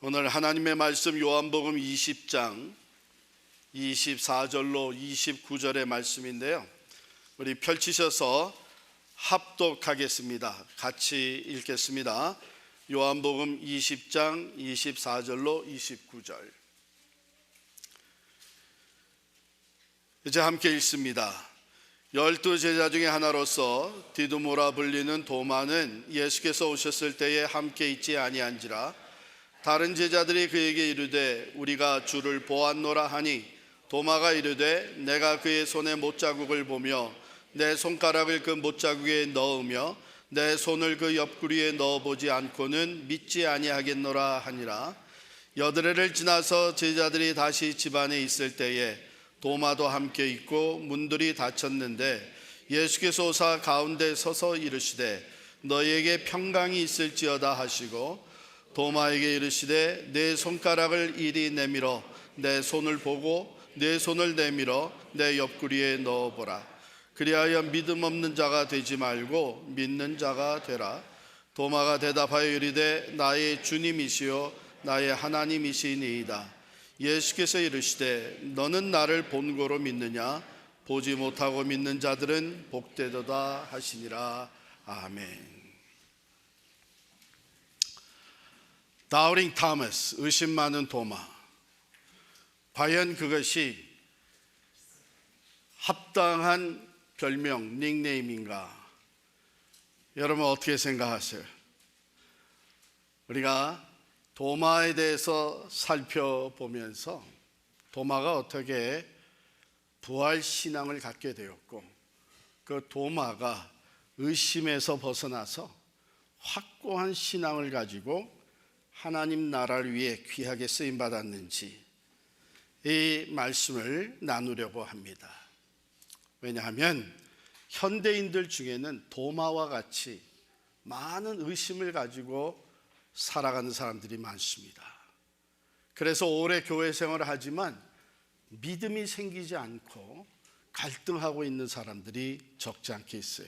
오늘 하나님의 말씀 요한복음 20장 24절로 29절의 말씀인데요, 우리 펼치셔서 합독하겠습니다. 같이 읽겠습니다. 요한복음 20장 24절로 29절. 이제 함께 읽습니다. 12 제자 중에 하나로서 디두모라 불리는 도마는 예수께서 오셨을 때에 함께 있지 아니한지라. 다른 제자들이 그에게 이르되 우리가 주를 보았노라 하니, 도마가 이르되 내가 그의 손에 못자국을 보며 내 손가락을 그 못자국에 넣으며 내 손을 그 옆구리에 넣어보지 않고는 믿지 아니하겠노라 하니라. 여드레를 지나서 제자들이 다시 집안에 있을 때에 도마도 함께 있고 문들이 닫혔는데 예수께서 오사 가운데 서서 이르시되 너희에게 평강이 있을지어다 하시고, 도마에게 이르시되 내 손가락을 이리 내밀어 내 손을 보고 내 손을 내밀어 내 옆구리에 넣어보라. 그리하여 믿음 없는 자가 되지 말고 믿는 자가 되라. 도마가 대답하여 이르되 나의 주님이시요 나의 하나님이시니이다. 예수께서 이르시되 너는 나를 본고로 믿느냐? 보지 못하고 믿는 자들은 복되도다 하시니라. 아멘. 다우팅 토마스, 의심 많은 도마. 과연 그것이 합당한 별명, 닉네임인가? 여러분 어떻게 생각하세요? 우리가 도마에 대해서 살펴보면서 도마가 어떻게 부활신앙을 갖게 되었고, 그 도마가 의심에서 벗어나서 확고한 신앙을 가지고 하나님 나라를 위해 귀하게 쓰임받았는지, 이 말씀을 나누려고 합니다. 왜냐하면 현대인들 중에는 도마와 같이 많은 의심을 가지고 살아가는 사람들이 많습니다. 그래서 오래 교회 생활을 하지만 믿음이 생기지 않고 갈등하고 있는 사람들이 적지 않게 있어요.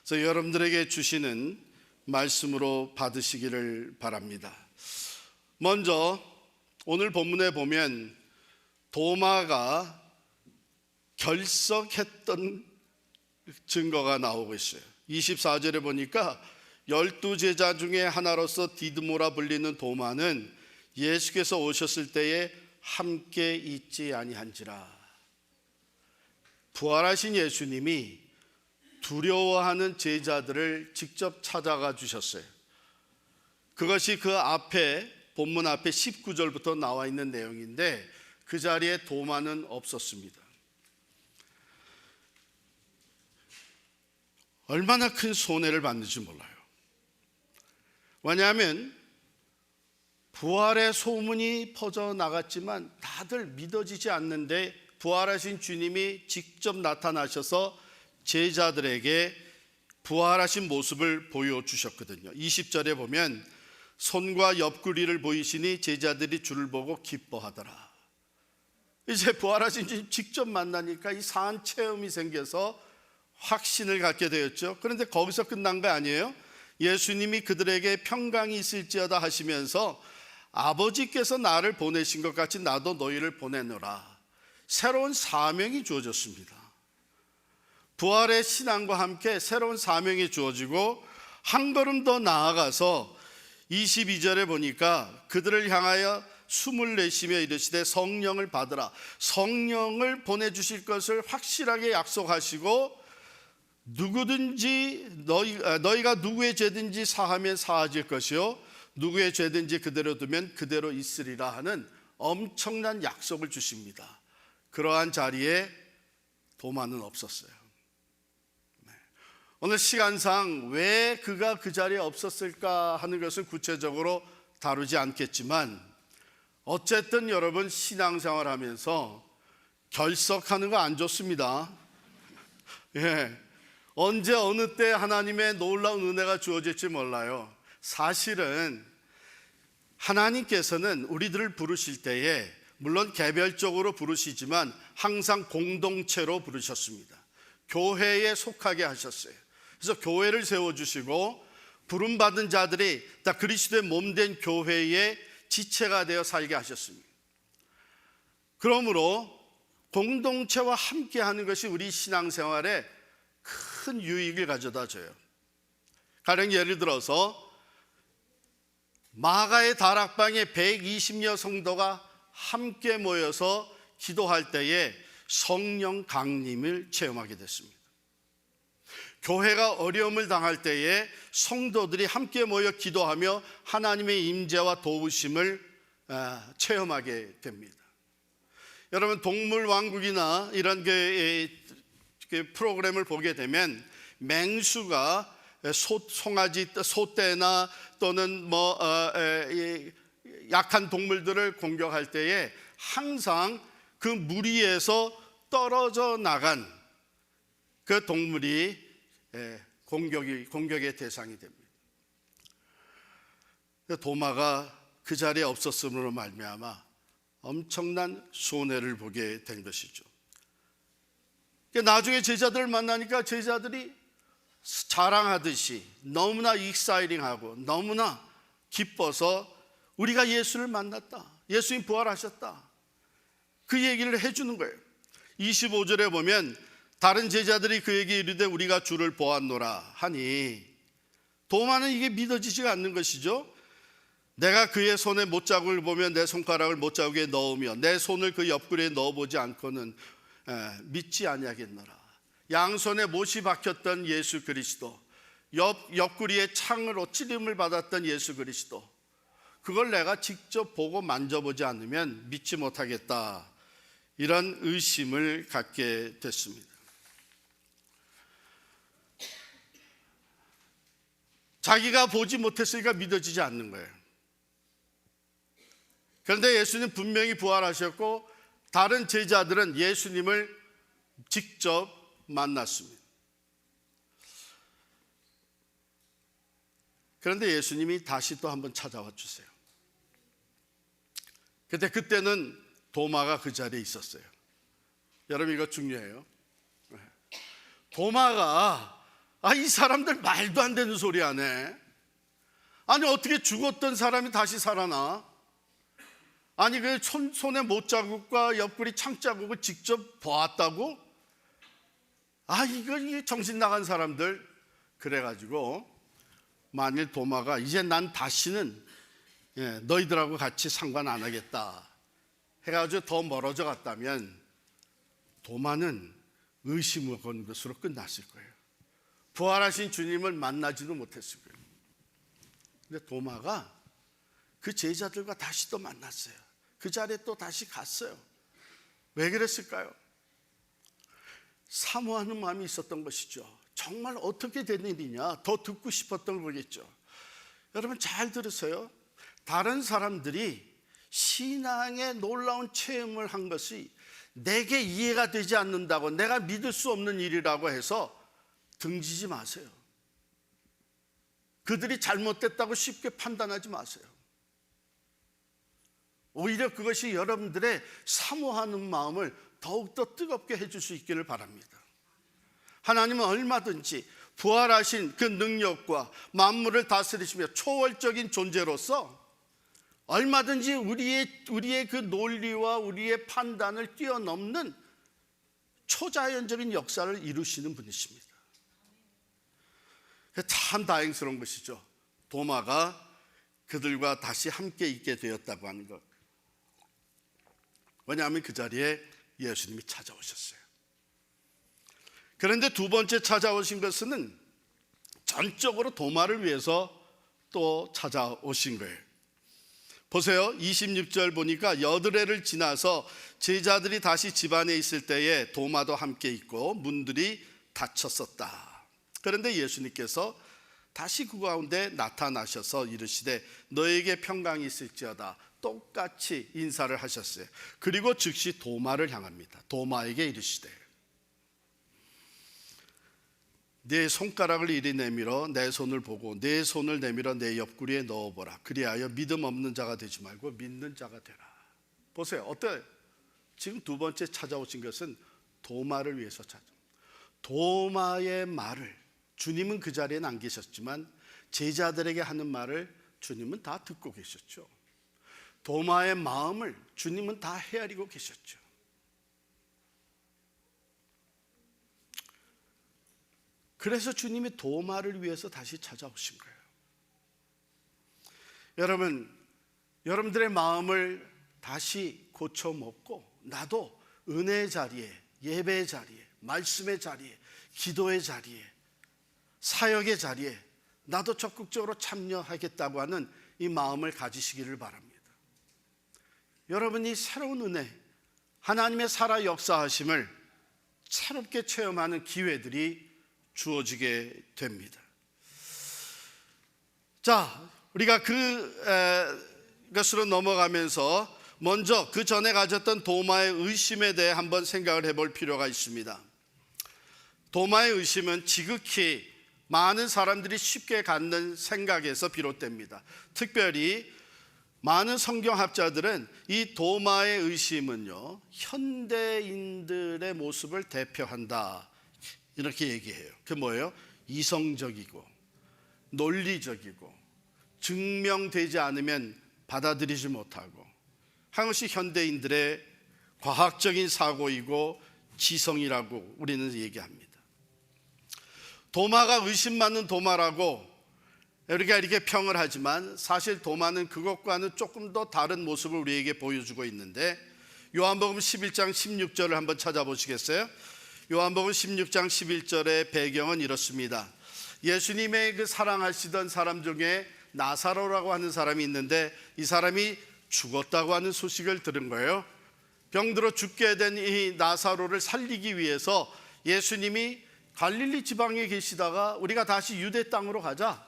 그래서 여러분들에게 주시는 말씀으로 받으시기를 바랍니다. 먼저 오늘 본문에 보면 도마가 결석했던 증거가 나오고 있어요. 24절에 보니까 12 제자 중에 하나로서 디두모라 불리는 도마는 예수께서 오셨을 때에 함께 있지 아니한지라. 부활하신 예수님이 두려워하는 제자들을 직접 찾아가 주셨어요. 그것이 그 앞에, 본문 앞에 19절부터 나와 있는 내용인데, 그 자리에 도마는 없었습니다. 얼마나 큰 손해를 받는지 몰라요. 왜냐하면 부활의 소문이 퍼져나갔지만 다들 믿어지지 않는데, 부활하신 주님이 직접 나타나셔서 제자들에게 부활하신 모습을 보여주셨거든요. 20절에 보면 손과 옆구리를 보이시니 제자들이 주를 보고 기뻐하더라. 이제 부활하신 주님 직접 만나니까 이 산 체험이 생겨서 확신을 갖게 되었죠. 그런데 거기서 끝난 거 아니에요. 예수님이 그들에게 평강이 있을지어다 하시면서 아버지께서 나를 보내신 것 같이 나도 너희를 보내노라. 새로운 사명이 주어졌습니다. 부활의 신앙과 함께 새로운 사명이 주어지고, 한 걸음 더 나아가서 22절에 보니까 그들을 향하여 숨을 내쉬며 이르시되 성령을 받으라. 성령을 보내주실 것을 확실하게 약속하시고, 누구든지 너희가 누구의 죄든지 사하면 사하질 것이요 누구의 죄든지 그대로 두면 그대로 있으리라 하는 엄청난 약속을 주십니다. 그러한 자리에 도마는 없었어요. 오늘 시간상 왜 그가 그 자리에 없었을까 하는 것은 구체적으로 다루지 않겠지만, 어쨌든 여러분 신앙생활 하면서 결석하는 거 안 좋습니다. 언제 어느 때 하나님의 놀라운 은혜가 주어질지 몰라요. 사실은 하나님께서는 우리들을 부르실 때에 물론 개별적으로 부르시지만 항상 공동체로 부르셨습니다. 교회에 속하게 하셨어요. 그래서 교회를 세워주시고 부름받은 자들이 다 그리스도의 몸된 교회에 지체가 되어 살게 하셨습니다. 그러므로 공동체와 함께하는 것이 우리 신앙생활에 큰 유익을 가져다 줘요. 가령 예를 들어서 마가의 다락방에 120여 성도가 함께 모여서 기도할 때에 성령 강림을 체험하게 됐습니다. 교회가 어려움을 당할 때에 성도들이 함께 모여 기도하며 하나님의 임재와 도우심을 체험하게 됩니다. 여러분, 동물왕국이나 이런 프로그램을 보게 되면 맹수가 송아지, 소떼나 또는 약한 동물들을 공격할 때에 항상 그 무리에서 떨어져 나간 그 동물이 공격의 대상이 됩니다. 도마가 그 자리에 없었음으로 말미암아 엄청난 손해를 보게 된 것이죠. 나중에 제자들을 만나니까 제자들이 자랑하듯이 너무나 익사이링하고 너무나 기뻐서 우리가 예수를 만났다, 예수님 부활하셨다, 그 얘기를 해주는 거예요. 25절에 보면 다른 제자들이 그에게 이르되 우리가 주를 보았노라 하니, 도마는 이게 믿어지지가 않는 것이죠. 내가 그의 손에 못자국을 보면 내 손가락을 못자국에 넣으며 내 손을 그 옆구리에 넣어보지 않고는 믿지 아니하겠노라. 양손에 못이 박혔던 예수 그리스도, 옆구리에 창으로 찌림을 받았던 예수 그리스도, 그걸 내가 직접 보고 만져보지 않으면 믿지 못하겠다, 이런 의심을 갖게 됐습니다. 자기가 보지 못했으니까 믿어지지 않는 거예요. 그런데 예수님 분명히 부활하셨고 다른 제자들은 예수님을 직접 만났습니다. 그런데 예수님이 다시 또 한번 찾아와 주세요. 근데 그때는 도마가 그 자리에 있었어요. 여러분, 이거 중요해요. 도마가 이 사람들 말도 안 되는 소리 하네. 아니, 어떻게 죽었던 사람이 다시 살아나? 아니, 그 손에 못자국과 옆구리 창자국을 직접 보았다고? 이게 정신 나간 사람들. 그래가지고 만일 도마가 이제 난 다시는 너희들하고 같이 상관 안 하겠다 해가지고 더 멀어져 갔다면 도마는 의심을 건 것으로 끝났을 거예요. 부활하신 주님을 만나지도 못했을 거예요. 근데 도마가 그 제자들과 다시 또 만났어요. 그 자리에 또 다시 갔어요. 왜 그랬을까요? 사모하는 마음이 있었던 것이죠. 정말 어떻게 된 일이냐, 더 듣고 싶었던 거겠죠. 여러분, 잘 들으세요. 다른 사람들이 신앙의 놀라운 체험을 한 것이 내게 이해가 되지 않는다고, 내가 믿을 수 없는 일이라고 해서 등지지 마세요. 그들이 잘못됐다고 쉽게 판단하지 마세요. 오히려 그것이 여러분들의 사모하는 마음을 더욱더 뜨겁게 해줄 수 있기를 바랍니다. 하나님은 얼마든지 부활하신 그 능력과 만물을 다스리시며 초월적인 존재로서 얼마든지 우리의 그 논리와 우리의 판단을 뛰어넘는 초자연적인 역사를 이루시는 분이십니다. 참 다행스러운 것이죠. 도마가 그들과 다시 함께 있게 되었다고 하는 것. 왜냐하면 그 자리에 예수님이 찾아오셨어요. 그런데 두 번째 찾아오신 것은 전적으로 도마를 위해서 또 찾아오신 거예요. 보세요. 26절 보니까 여드레를 지나서 제자들이 다시 집 안에 있을 때에 도마도 함께 있고 문들이 닫혔었다. 그런데 예수님께서 다시 그 가운데 나타나셔서 이르시되 너에게 평강이 있을지어다. 똑같이 인사를 하셨어요. 그리고 즉시 도마를 향합니다. 도마에게 이르시되 내 손가락을 이리 내밀어 내 손을 보고 내 손을 내밀어 내 옆구리에 넣어보라. 그리하여 믿음 없는 자가 되지 말고 믿는 자가 되라. 보세요. 어때요? 지금 두 번째 찾아오신 것은 도마를 위해서 도마의 말을 주님은 그 자리에 안 계셨지만 제자들에게 하는 말을 주님은 다 듣고 계셨죠. 도마의 마음을 주님은 다 헤아리고 계셨죠. 그래서 주님이 도마를 위해서 다시 찾아오신 거예요. 여러분들의 마음을 다시 고쳐먹고 나도 은혜의 자리에, 예배의 자리에, 말씀의 자리에, 기도의 자리에, 사역의 자리에 나도 적극적으로 참여하겠다고 하는 이 마음을 가지시기를 바랍니다. 여러분이 새로운 은혜, 하나님의 살아 역사하심을 새롭게 체험하는 기회들이 주어지게 됩니다. 자, 우리가 그것으로 넘어가면서 먼저 그 전에 가졌던 도마의 의심에 대해 한번 생각을 해볼 필요가 있습니다. 도마의 의심은 지극히 많은 사람들이 쉽게 갖는 생각에서 비롯됩니다. 특별히 많은 성경학자들은 이 도마의 의심은요, 현대인들의 모습을 대표한다 이렇게 얘기해요. 그게 뭐예요? 이성적이고 논리적이고 증명되지 않으면 받아들이지 못하고 한 것이 현대인들의 과학적인 사고이고 지성이라고 우리는 얘기합니다. 도마가 의심 많은 도마라고 우리가 이렇게 평을 하지만 사실 도마는 그것과는 조금 더 다른 모습을 우리에게 보여주고 있는데, 요한복음 11장 16절을 한번 찾아보시겠어요? 요한복음 16장 11절의 배경은 이렇습니다. 예수님의 그 사랑하시던 사람 중에 나사로라고 하는 사람이 있는데 이 사람이 죽었다고 하는 소식을 들은 거예요. 병들어 죽게 된 이 나사로를 살리기 위해서 예수님이 갈릴리 지방에 계시다가 우리가 다시 유대 땅으로 가자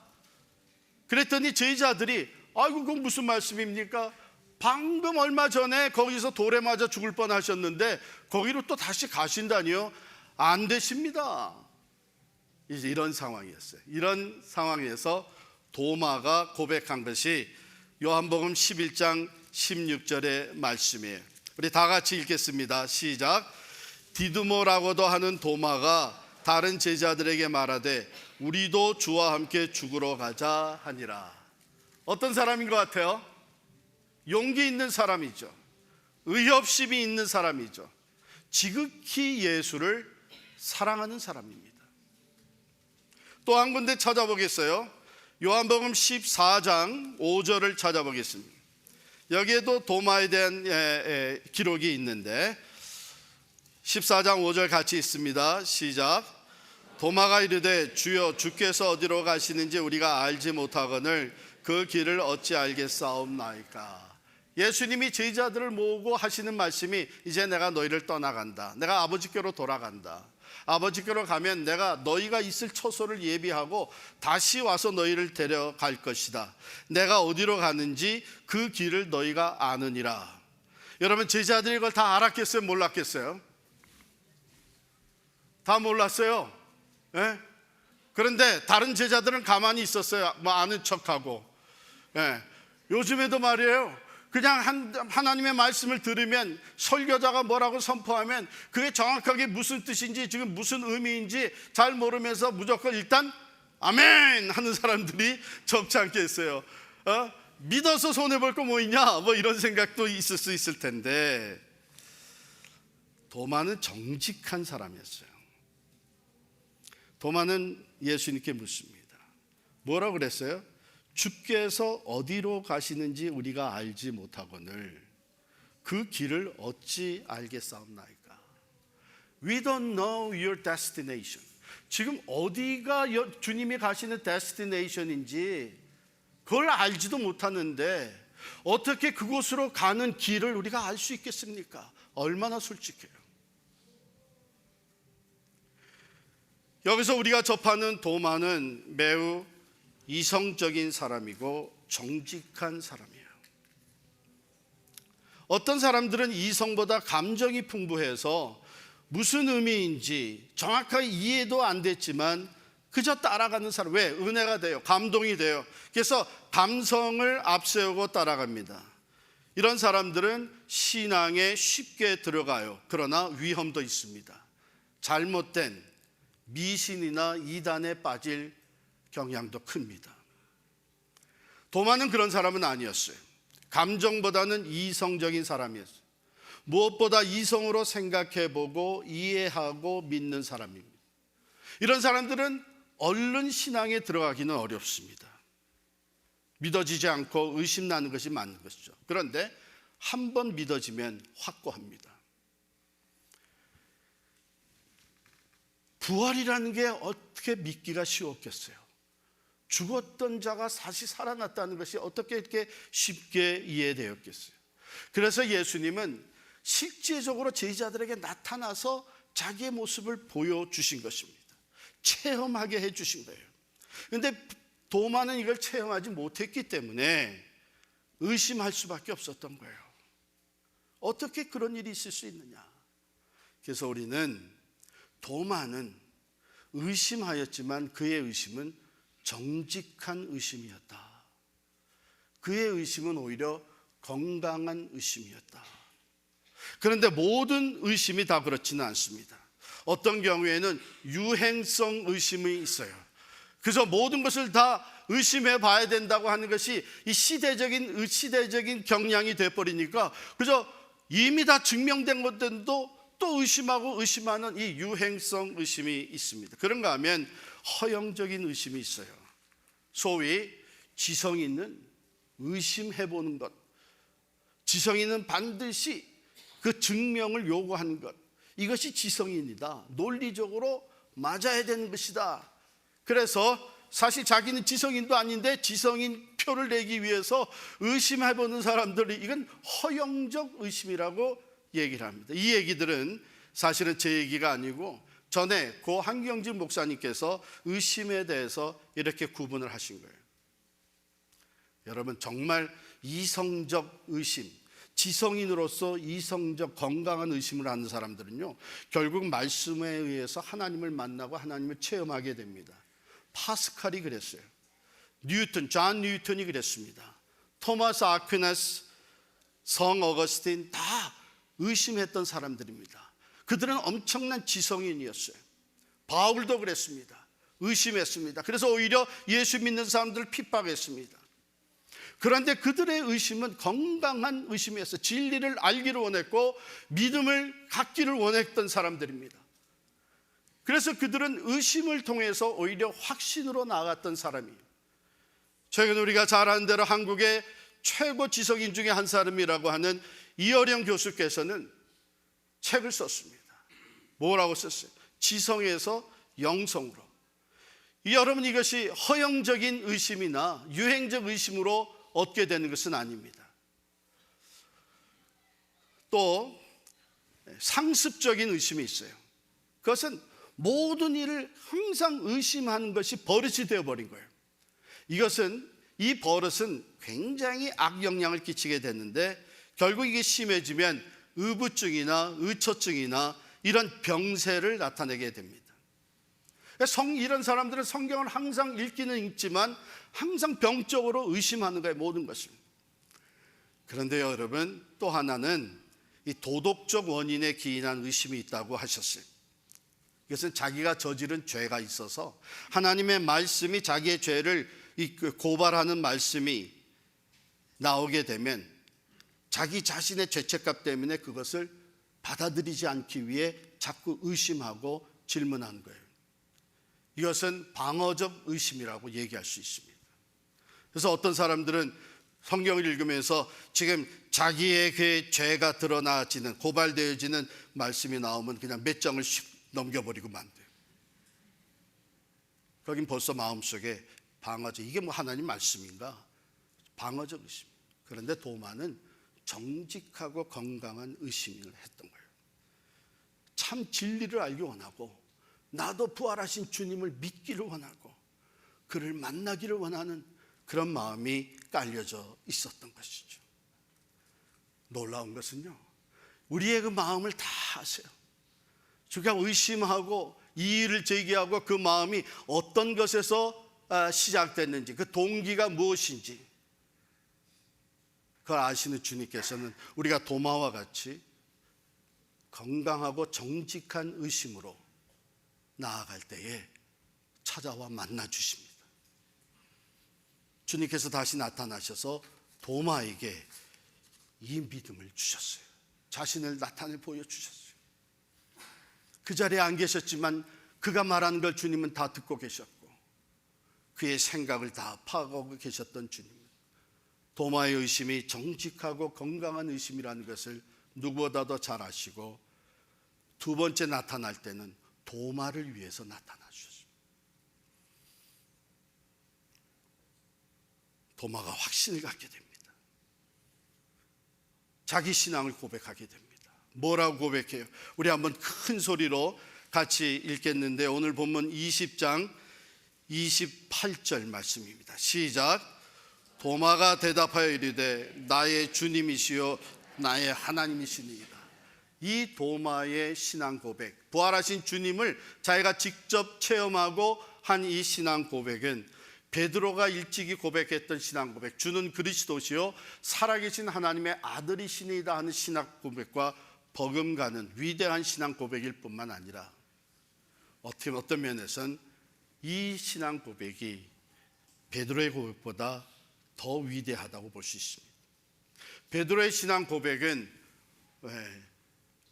그랬더니 제자들이 아이고 그건 무슨 말씀입니까? 방금 얼마 전에 거기서 돌에 맞아 죽을 뻔하셨는데 거기로 또 다시 가신다니요? 안 되십니다. 이제 이런 상황이었어요. 이런 상황에서 도마가 고백한 것이 요한복음 11장 16절의 말씀이에요. 우리 다 같이 읽겠습니다. 시작. 디두모라고도 하는 도마가 다른 제자들에게 말하되 우리도 주와 함께 죽으러 가자 하니라. 어떤 사람인 것 같아요? 용기 있는 사람이죠. 의협심이 있는 사람이죠. 지극히 예수를 사랑하는 사람입니다. 또 한 군데 찾아보겠어요. 요한복음 14장 5절을 찾아보겠습니다. 여기에도 도마에 대한 기록이 있는데 14장 5절 같이 있습니다. 시작. 도마가 이르되 주여 주께서 어디로 가시는지 우리가 알지 못하거늘 그 길을 어찌 알겠사옵나이까. 예수님이 제자들을 모으고 하시는 말씀이 이제 내가 너희를 떠나간다. 내가 아버지께로 돌아간다. 아버지께로 가면 내가 너희가 있을 처소를 예비하고 다시 와서 너희를 데려갈 것이다. 내가 어디로 가는지 그 길을 너희가 아느니라. 여러분 제자들이 이걸 다 알았겠어요? 몰랐겠어요? 다 몰랐어요. 예? 그런데 다른 제자들은 가만히 있었어요. 뭐 아는 척하고. 예. 요즘에도 말이에요. 그냥 하나님의 말씀을 들으면 설교자가 뭐라고 선포하면 그게 정확하게 무슨 뜻인지 지금 무슨 의미인지 잘 모르면서 무조건 일단 아멘 하는 사람들이 적지 않겠어요. 믿어서 손해볼 거 뭐 있냐 뭐 이런 생각도 있을 수 있을 텐데, 도마는 정직한 사람이었어요. 도마는 예수님께 묻습니다. 뭐라고 그랬어요? 주께서 어디로 가시는지 우리가 알지 못하거늘 그 길을 어찌 알겠사옵나이까. We don't know your destination. 지금 어디가 주님이 가시는 destination인지 그걸 알지도 못하는데 어떻게 그곳으로 가는 길을 우리가 알 수 있겠습니까? 얼마나 솔직해요. 여기서 우리가 접하는 도마는 매우 이성적인 사람이고 정직한 사람이에요. 어떤 사람들은 이성보다 감정이 풍부해서 무슨 의미인지 정확하게 이해도 안 됐지만 그저 따라가는 사람. 왜? 은혜가 돼요. 감동이 돼요. 그래서 감성을 앞세우고 따라갑니다. 이런 사람들은 신앙에 쉽게 들어가요. 그러나 위험도 있습니다. 잘못된 미신이나 이단에 빠질 경향도 큽니다. 도마는 그런 사람은 아니었어요. 감정보다는 이성적인 사람이었어요. 무엇보다 이성으로 생각해보고 이해하고 믿는 사람입니다. 이런 사람들은 얼른 신앙에 들어가기는 어렵습니다. 믿어지지 않고 의심나는 것이 맞는 것이죠. 그런데 한 번 믿어지면 확고합니다. 부활이라는 게 어떻게 믿기가 쉬웠겠어요? 죽었던 자가 다시 살아났다는 것이 어떻게 이렇게 쉽게 이해되었겠어요? 그래서 예수님은 실제적으로 제자들에게 나타나서 자기의 모습을 보여주신 것입니다. 체험하게 해주신 거예요. 그런데 도마는 이걸 체험하지 못했기 때문에 의심할 수밖에 없었던 거예요. 어떻게 그런 일이 있을 수 있느냐? 그래서 우리는 도마는 의심하였지만 그의 의심은 정직한 의심이었다. 그의 의심은 오히려 건강한 의심이었다. 그런데 모든 의심이 다 그렇지는 않습니다. 어떤 경우에는 유행성 의심이 있어요. 그래서 모든 것을 다 의심해 봐야 된다고 하는 것이 이 시대적인 경향이 돼버리니까 그저 이미 다 증명된 것들도 또 의심하고 의심하는 이 유행성 의심이 있습니다. 그런가 하면 허영적인 의심이 있어요. 소위 지성 있는 의심해보는 것, 지성 있는 반드시 그 증명을 요구하는 것, 이것이 지성인이다. 논리적으로 맞아야 되는 것이다. 그래서 사실 자기는 지성인도 아닌데 지성인 표를 내기 위해서 의심해보는 사람들이 이건 허영적 의심이라고 얘기를 합니다. 이 얘기들은 사실은 제 얘기가 아니고 전에 고 한경진 목사님께서 의심에 대해서 이렇게 구분을 하신 거예요. 여러분, 정말 이성적 의심, 지성인으로서 이성적 건강한 의심을 하는 사람들은요, 결국 말씀에 의해서 하나님을 만나고 하나님을 체험하게 됩니다. 파스칼이 그랬어요. 존 뉴턴이 그랬습니다. 토마스 아퀴나스, 성 어거스틴 다 의심했던 사람들입니다. 그들은 엄청난 지성인이었어요. 바울도 그랬습니다. 의심했습니다. 그래서 오히려 예수 믿는 사람들을 핍박했습니다. 그런데 그들의 의심은 건강한 의심이었어요. 진리를 알기를 원했고 믿음을 갖기를 원했던 사람들입니다. 그래서 그들은 의심을 통해서 오히려 확신으로 나아갔던 사람이에요. 최근 우리가 잘 아는 대로 한국의 최고 지성인 중에 한 사람이라고 하는 이어령 교수께서는 책을 썼습니다. 뭐라고 썼어요? 지성에서 영성으로. 여러분, 이것이 허영적인 의심이나 유행적 의심으로 얻게 되는 것은 아닙니다. 또 상습적인 의심이 있어요. 그것은 모든 일을 항상 의심하는 것이 버릇이 되어버린 거예요. 이 버릇은 굉장히 악영향을 끼치게 되는데 결국 이게 심해지면 의부증이나 의처증이나 이런 병세를 나타내게 됩니다. 이런 사람들은 성경을 항상 읽기는 읽지만 항상 병적으로 의심하는 거예요, 모든 것을. 그런데 여러분, 또 하나는 이 도덕적 원인에 기인한 의심이 있다고 하셨어요. 이것은 자기가 저지른 죄가 있어서 하나님의 말씀이 자기의 죄를 고발하는 말씀이 나오게 되면 자기 자신의 죄책감 때문에 그것을 받아들이지 않기 위해 자꾸 의심하고 질문하는 거예요. 이것은 방어적 의심이라고 얘기할 수 있습니다. 그래서 어떤 사람들은 성경을 읽으면서 지금 자기의 그 죄가 드러나지는, 고발되어지는 말씀이 나오면 그냥 몇 장을 넘겨버리고 만돼요. 거긴 벌써 마음속에 방어적, 이게 뭐 하나님 말씀인가? 방어적 의심. 그런데 도마는 정직하고 건강한 의심을 했던 거예요. 참 진리를 알기 원하고 나도 부활하신 주님을 믿기를 원하고 그를 만나기를 원하는 그런 마음이 깔려져 있었던 것이죠. 놀라운 것은요, 우리의 그 마음을 다 아세요. 주가 의심하고 이의를 제기하고 그 마음이 어떤 것에서 시작됐는지, 그 동기가 무엇인지 그걸 아시는 주님께서는 우리가 도마와 같이 건강하고 정직한 의심으로 나아갈 때에 찾아와 만나 주십니다. 주님께서 다시 나타나셔서 도마에게 이 믿음을 주셨어요. 자신을 나타내 보여주셨어요. 그 자리에 안 계셨지만 그가 말하는 걸 주님은 다 듣고 계셨고, 그의 생각을 다 파악하고 계셨던 주님은 도마의 의심이 정직하고 건강한 의심이라는 것을 누구보다도 잘 아시고, 두 번째 나타날 때는 도마를 위해서 나타나 주셨습니다. 도마가 확신을 갖게 됩니다. 자기 신앙을 고백하게 됩니다. 뭐라고 고백해요? 우리 한번 큰 소리로 같이 읽겠는데, 오늘 본문 20장 28절 말씀입니다. 시작. 도마가 대답하여 이르되 나의 주님이시요 나의 하나님이시니이다. 이 도마의 신앙 고백, 부활하신 주님을 자기가 직접 체험하고 한 이 신앙 고백은 베드로가 일찍이 고백했던 신앙 고백, 주는 그리스도시요 살아계신 하나님의 아들이시니이다 하는 신앙 고백과 버금가는 위대한 신앙 고백일 뿐만 아니라, 어떤 면에서는 이 신앙 고백이 베드로의 고백보다 더 위대하다고 볼 수 있습니다. 베드로의 신앙 고백은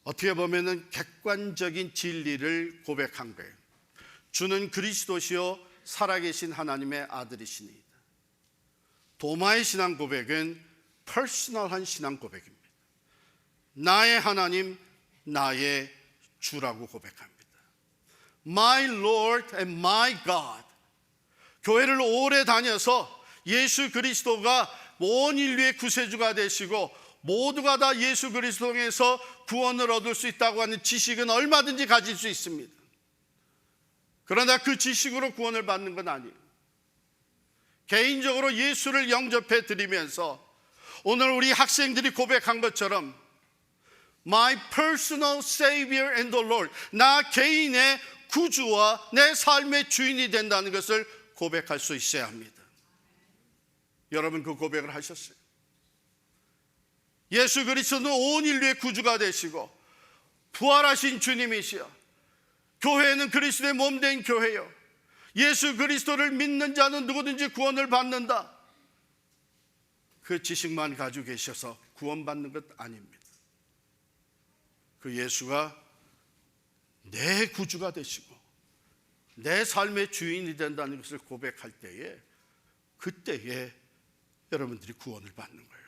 어떻게 보면 객관적인 진리를 고백한 거예요. 주는 그리스도시요 살아계신 하나님의 아들이시니이다. 도마의 신앙 고백은 퍼스널한 신앙 고백입니다. 나의 하나님, 나의 주라고 고백합니다. My Lord and my God. 교회를 오래 다녀서 예수 그리스도가 온 인류의 구세주가 되시고 모두가 다 예수 그리스도 통해서 구원을 얻을 수 있다고 하는 지식은 얼마든지 가질 수 있습니다. 그러나 그 지식으로 구원을 받는 건 아니에요. 개인적으로 예수를 영접해 드리면서 오늘 우리 학생들이 고백한 것처럼 My personal Savior and the Lord, 나 개인의 구주와 내 삶의 주인이 된다는 것을 고백할 수 있어야 합니다. 여러분 그 고백을 하셨어요? 예수 그리스도는 온 인류의 구주가 되시고 부활하신 주님이시여, 교회는 그리스도의 몸된 교회요, 예수 그리스도를 믿는 자는 누구든지 구원을 받는다. 그 지식만 가지고 계셔서 구원받는 것 아닙니다. 그 예수가 내 구주가 되시고 내 삶의 주인이 된다는 것을 고백할 때에, 그때에 여러분들이 구원을 받는 거예요.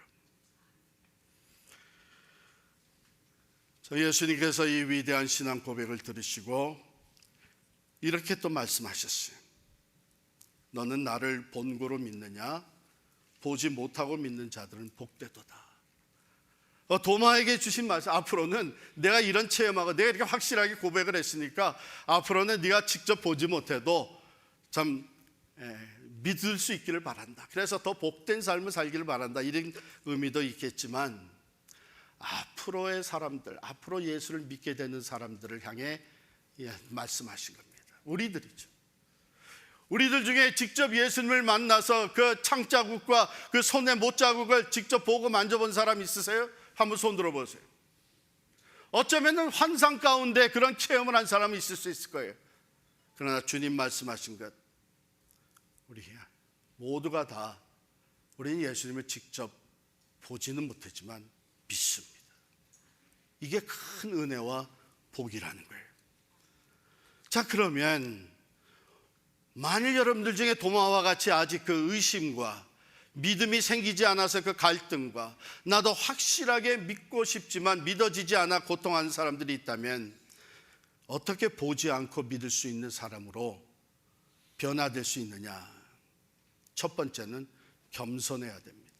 예수님께서 이 위대한 신앙 고백을 들으시고 이렇게 또 말씀하셨어요. 너는 나를 본고로 믿느냐? 보지 못하고 믿는 자들은 복되도다. 도마에게 주신 말씀, 앞으로는 내가 이런 체험하고 내가 이렇게 확실하게 고백을 했으니까 앞으로는 네가 직접 보지 못해도 참 믿을 수 있기를 바란다. 그래서 더 복된 삶을 살기를 바란다, 이런 의미도 있겠지만, 앞으로의 사람들, 앞으로 예수를 믿게 되는 사람들을 향해 말씀하신 겁니다. 우리들이죠. 우리들 중에 직접 예수님을 만나서 그 창자국과 그 손의 못자국을 직접 보고 만져본 사람 있으세요? 한번 손 들어보세요. 어쩌면 환상 가운데 그런 체험을 한 사람이 있을 수 있을 거예요. 그러나 주님 말씀하신 것, 우리 모두가 다 우리는 예수님을 직접 보지는 못했지만 믿습니다. 이게 큰 은혜와 복이라는 거예요. 자, 그러면 만일 여러분들 중에 도마와 같이 아직 그 의심과 믿음이 생기지 않아서 그 갈등과 나도 확실하게 믿고 싶지만 믿어지지 않아 고통하는 사람들이 있다면, 어떻게 보지 않고 믿을 수 있는 사람으로 변화될 수 있느냐? 첫 번째는 겸손해야 됩니다.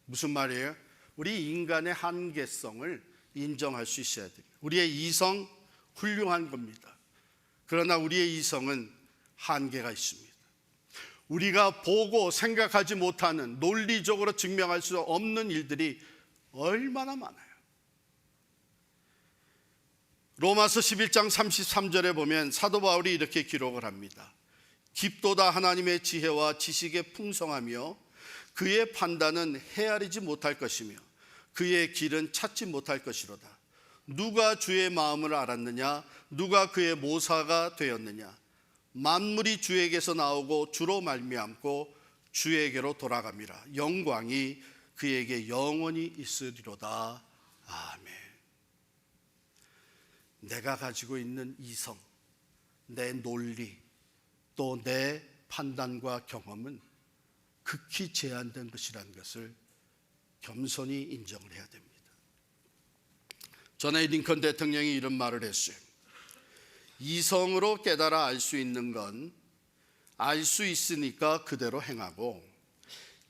무슨 말이에요? 우리 인간의 한계성을 인정할 수 있어야 됩니다. 우리의 이성 훌륭한 겁니다. 그러나 우리의 이성은 한계가 있습니다. 우리가 보고 생각하지 못하는, 논리적으로 증명할 수 없는 일들이 얼마나 많아요. 로마서 11장 33절에 보면 사도 바울이 이렇게 기록을 합니다. 깊도다 하나님의 지혜와 지식의 풍성하며 그의 판단은 헤아리지 못할 것이며 그의 길은 찾지 못할 것이로다. 누가 주의 마음을 알았느냐? 누가 그의 모사가 되었느냐? 만물이 주에게서 나오고 주로 말미암고 주에게로 돌아갑니다. 영광이 그에게 영원히 있으리로다. 아멘. 내가 가지고 있는 이성, 내 논리, 또 내 판단과 경험은 극히 제한된 것이라는 것을 겸손히 인정을 해야 됩니다. 전에 링컨 대통령이 이런 말을 했어요. 이성으로 깨달아 알 수 있는 건 알 수 있으니까 그대로 행하고,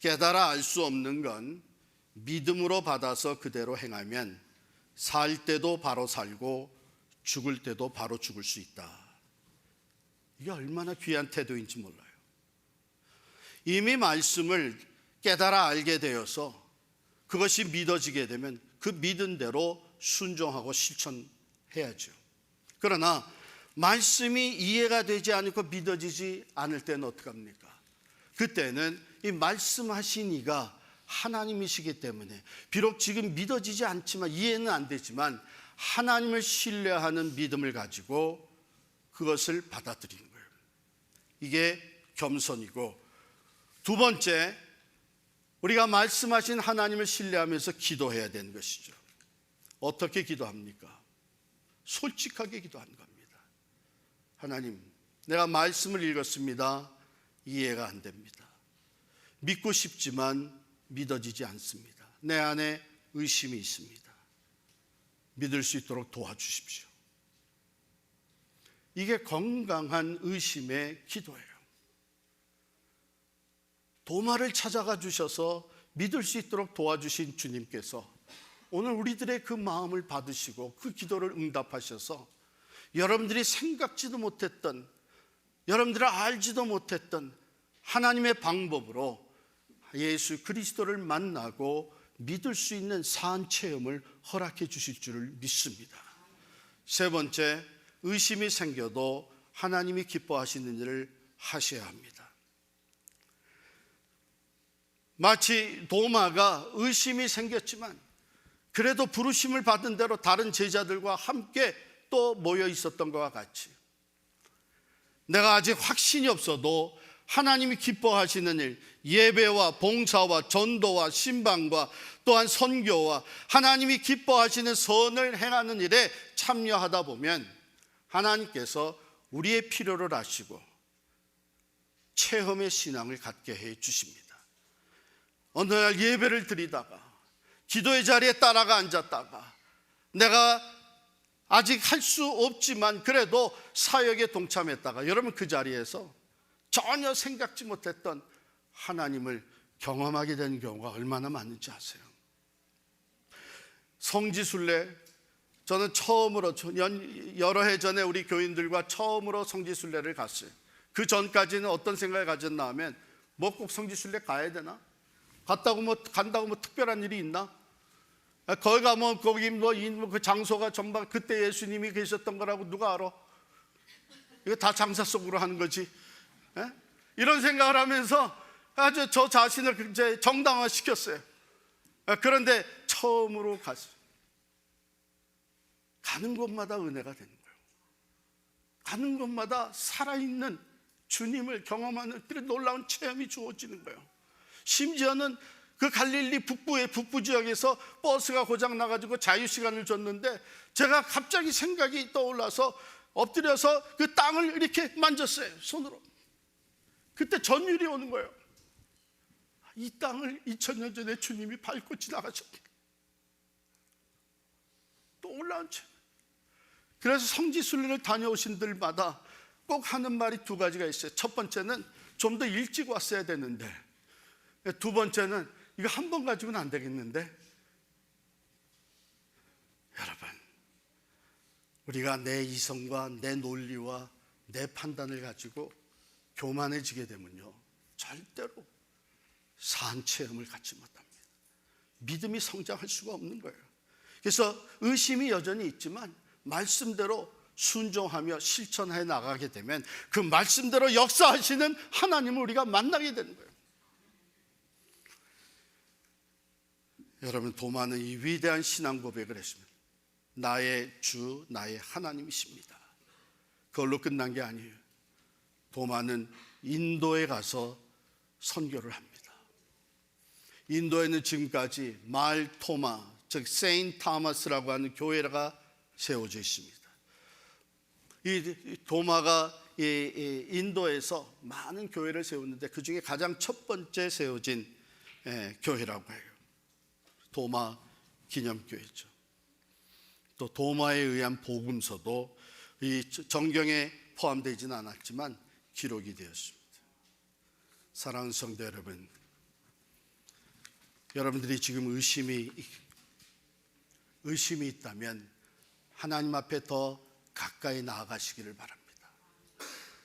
깨달아 알 수 없는 건 믿음으로 받아서 그대로 행하면 살 때도 바로 살고 죽을 때도 바로 죽을 수 있다. 이게 얼마나 귀한 태도인지 몰라요. 이미 말씀을 깨달아 알게 되어서 그것이 믿어지게 되면 그 믿은 대로 순종하고 실천해야죠. 그러나 말씀이 이해가 되지 않고 믿어지지 않을 때는 어떡합니까? 그때는 이 말씀하신 이가 하나님이시기 때문에 비록 지금 믿어지지 않지만, 이해는 안 되지만 하나님을 신뢰하는 믿음을 가지고 그것을 받아들이는 거예요. 이게 겸손이고, 두 번째, 우리가 말씀하신 하나님을 신뢰하면서 기도해야 되는 것이죠. 어떻게 기도합니까? 솔직하게 기도하는 겁니다. 하나님, 내가 말씀을 읽었습니다. 이해가 안 됩니다. 믿고 싶지만 믿어지지 않습니다. 내 안에 의심이 있습니다. 믿을 수 있도록 도와주십시오. 이게 건강한 의심의 기도예요. 도마를 찾아가 주셔서 믿을 수 있도록 도와주신 주님께서 오늘 우리들의 그 마음을 받으시고 그 기도를 응답하셔서 여러분들이 생각지도 못했던, 여러분들이 알지도 못했던 하나님의 방법으로 예수 그리스도를 만나고 믿을 수 있는 산 체험을 허락해 주실 줄을 믿습니다. 세 번째, 의심이 생겨도 하나님이 기뻐하시는 일을 하셔야 합니다. 마치 도마가 의심이 생겼지만 그래도 부르심을 받은 대로 다른 제자들과 함께 또 모여 있었던 것과 같이, 내가 아직 확신이 없어도 하나님이 기뻐하시는 일, 예배와 봉사와 전도와 신방과 또한 선교와 하나님이 기뻐하시는 선을 행하는 일에 참여하다 보면 하나님께서 우리의 필요를 아시고 체험의 신앙을 갖게 해 주십니다. 어느 날 예배를 드리다가 기도의 자리에 따라가 앉았다가 내가 아직 할 수 없지만 그래도 사역에 동참했다가 여러분 그 자리에서 전혀 생각지 못했던 하나님을 경험하게 되는 경우가 얼마나 많은지 아세요? 성지순례, 저는 처음으로 여러 해 전에 우리 교인들과 처음으로 성지순례를 갔어요. 그 전까지는 어떤 생각을 가졌나 하면 뭐 꼭 성지순례 가야 되나? 간다고 뭐 특별한 일이 있나? 거기 가면 거기 그 장소가 전방 그때 예수님이 계셨던 거라고 누가 알아? 이거 다 장사 속으로 하는 거지. 에? 이런 생각을 하면서 아주 저 자신을 이제 정당화시켰어요. 그런데 처음으로 갔어요. 가는 곳마다 은혜가 되는 거예요. 가는 곳마다 살아있는 주님을 경험하는 그런 놀라운 체험이 주어지는 거예요. 심지어는 그 갈릴리 북부의 북부 지역에서 버스가 고장 나가지고 자유시간을 줬는데 제가 갑자기 생각이 떠올라서 엎드려서 그 땅을 이렇게 만졌어요, 손으로. 그때 전율이 오는 거예요. 이 땅을 2000년 전에 주님이 밟고 지나가셨다. 또 올라온 채. 그래서 성지순례를 다녀오신 들마다 꼭 하는 말이 두 가지가 있어요. 첫 번째는 좀 더 일찍 왔어야 되는데, 두 번째는 이거 한 번 가지고는 안 되겠는데. 여러분, 우리가 내 이성과 내 논리와 내 판단을 가지고 교만해지게 되면요, 절대로 산 체험을 갖지 못합니다. 믿음이 성장할 수가 없는 거예요. 그래서 의심이 여전히 있지만 말씀대로 순종하며 실천해 나가게 되면 그 말씀대로 역사하시는 하나님을 우리가 만나게 되는 거예요. 여러분, 도마는 이 위대한 신앙 고백을 했습니다. 나의 주, 나의 하나님이십니다. 그걸로 끝난 게 아니에요. 도마는 인도에 가서 선교를 합니다. 인도에는 지금까지 말 토마, 즉 세인트 토마스라고 하는 교회가 세워져 있습니다. 이 도마가 인도에서 많은 교회를 세웠는데 그 중에 가장 첫 번째 세워진 교회라고 해요. 도마 기념교회죠. 또 도마에 의한 복음서도 이 정경에 포함되지는 않았지만 기록이 되었습니다. 사랑하는 성도 여러분, 여러분들이 지금 의심이 있다면 하나님 앞에 더 가까이 나아가시기를 바랍니다.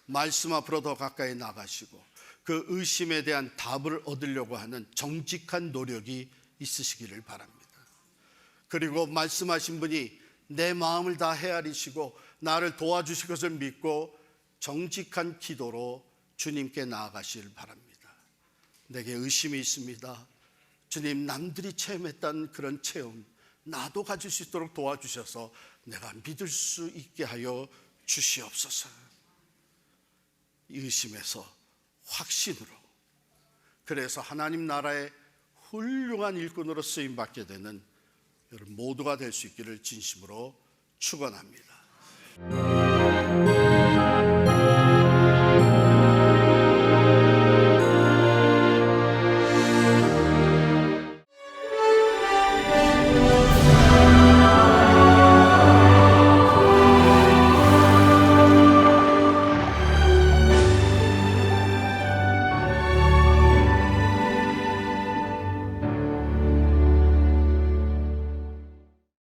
말씀 앞으로 더 가까이 나가시고 그 의심에 대한 답을 얻으려고 하는 정직한 노력이 있으시기를 바랍니다. 그리고 말씀하신 분이 내 마음을 다 헤아리시고 나를 도와주실 것을 믿고 정직한 기도로 주님께 나아가시길 바랍니다. 내게 의심이 있습니다. 주님, 남들이 체험했던 그런 체험 나도 가질 수 있도록 도와주셔서 내가 믿을 수 있게 하여 주시옵소서. 의심에서 확신으로, 그래서 하나님 나라의 훌륭한 일꾼으로 쓰임받게 되는 여러분 모두가 될 수 있기를 진심으로 축원합니다.